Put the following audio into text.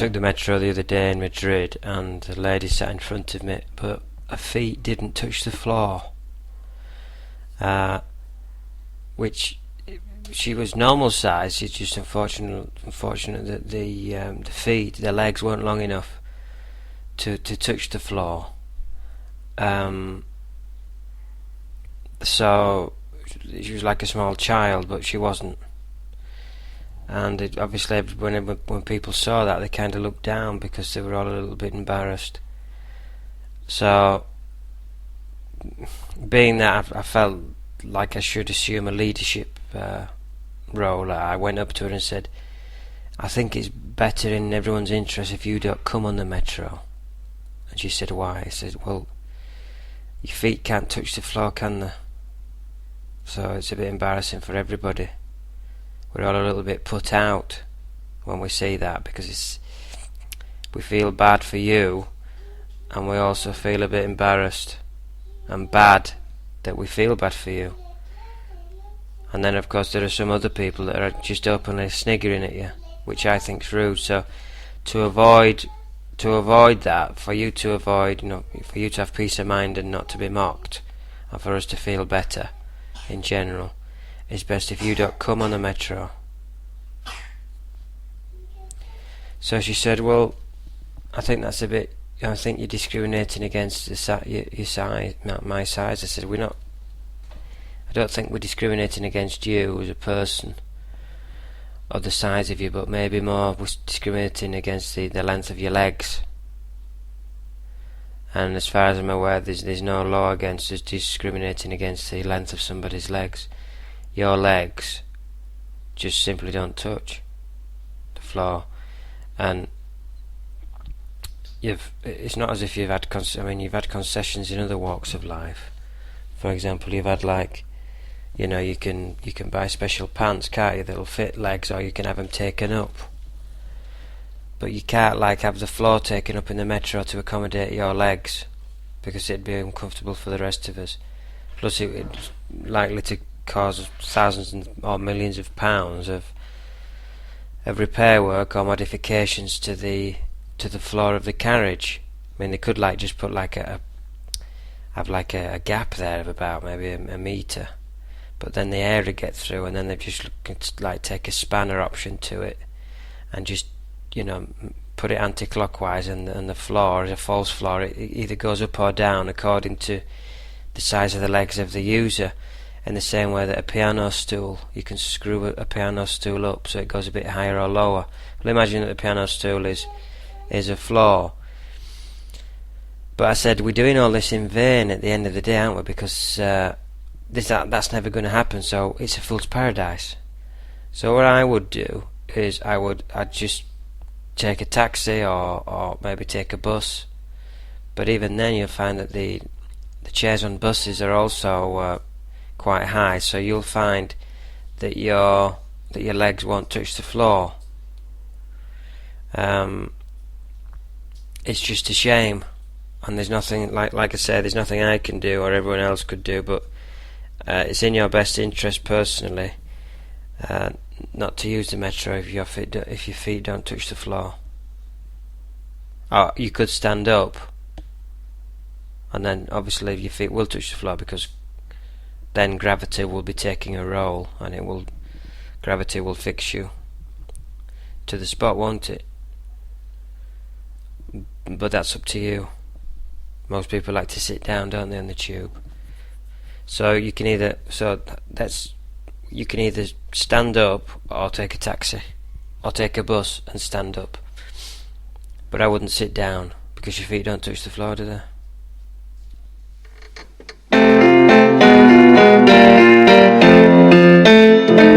took the metro the other day in Madrid, and the lady sat in front of me, but her feet didn't touch the floor. Which she was normal size. It's just unfortunate that the feet, the legs weren't long enough to touch the floor. So she was like a small child, but she wasn't. And obviously, when people saw that, they kind of looked down because they were all a little bit embarrassed. So, being that I felt like I should assume a leadership role, I went up to her and said, "I think it's better in everyone's interest if you don't come on the metro." And she said, "Why?" I said, "Well, your feet can't touch the floor, can they? So it's a bit embarrassing for everybody. We're all a little bit put out when we see that, because we feel bad for you, and we also feel a bit embarrassed and bad that we feel bad for you. And then of course there are some other people that are just openly sniggering at you, which I think's rude. So to avoid that, for you to avoid, for you to have peace of mind and not to be mocked, and for us to feel better in general, it's best if you don't come on the metro." So she said, "Well, I think that's a bit. I think you're discriminating against your size, my size." I said, "We're not. I don't think we're discriminating against you as a person, or the size of you, but maybe more we're discriminating against the length of your legs. And as far as I'm aware, there's no law against us discriminating against the length of somebody's legs. Your legs just simply don't touch the floor, and it's not as if you've had you've had concessions in other walks of life. For example, you've had you can buy special pants, can't you, that'll fit legs, or you can have them taken up. But you can't have the floor taken up in the metro to accommodate your legs, because it'd be uncomfortable for the rest of us. Plus it's likely to cause thousands or millions of pounds of repair work or modifications to the floor of the carriage. I mean, they could just put a gap there of about maybe a metre, but then the air would get through, and then they've just take a spanner option to it and just put it anti-clockwise, and the floor is a false floor. It either goes up or down according to the size of the legs of the user, in the same way that a piano stool, you can screw a piano stool up so it goes a bit higher or lower. Well, imagine that the piano stool is a floor. But I said, we're doing all this in vain at the end of the day, aren't we? Because that's never going to happen, so it's a fool's paradise. So what I would do is I'd just take a taxi or maybe take a bus. But even then you'll find that the chairs on buses are also quite high, so you'll find that your legs won't touch the floor. It's just a shame, and there's nothing like I say, there's nothing I can do or everyone else could do, but it's in your best interest personally not to use the metro if your feet don't touch the floor. Or you could stand up, and then obviously your feet will touch the floor, because then gravity will be taking a role, and gravity will fix you to the spot, won't it? But that's up to you. Most people like to sit down, don't they, on the tube? So you can either stand up or take a taxi or take a bus and stand up. But I wouldn't sit down, because your feet don't touch the floor, do they?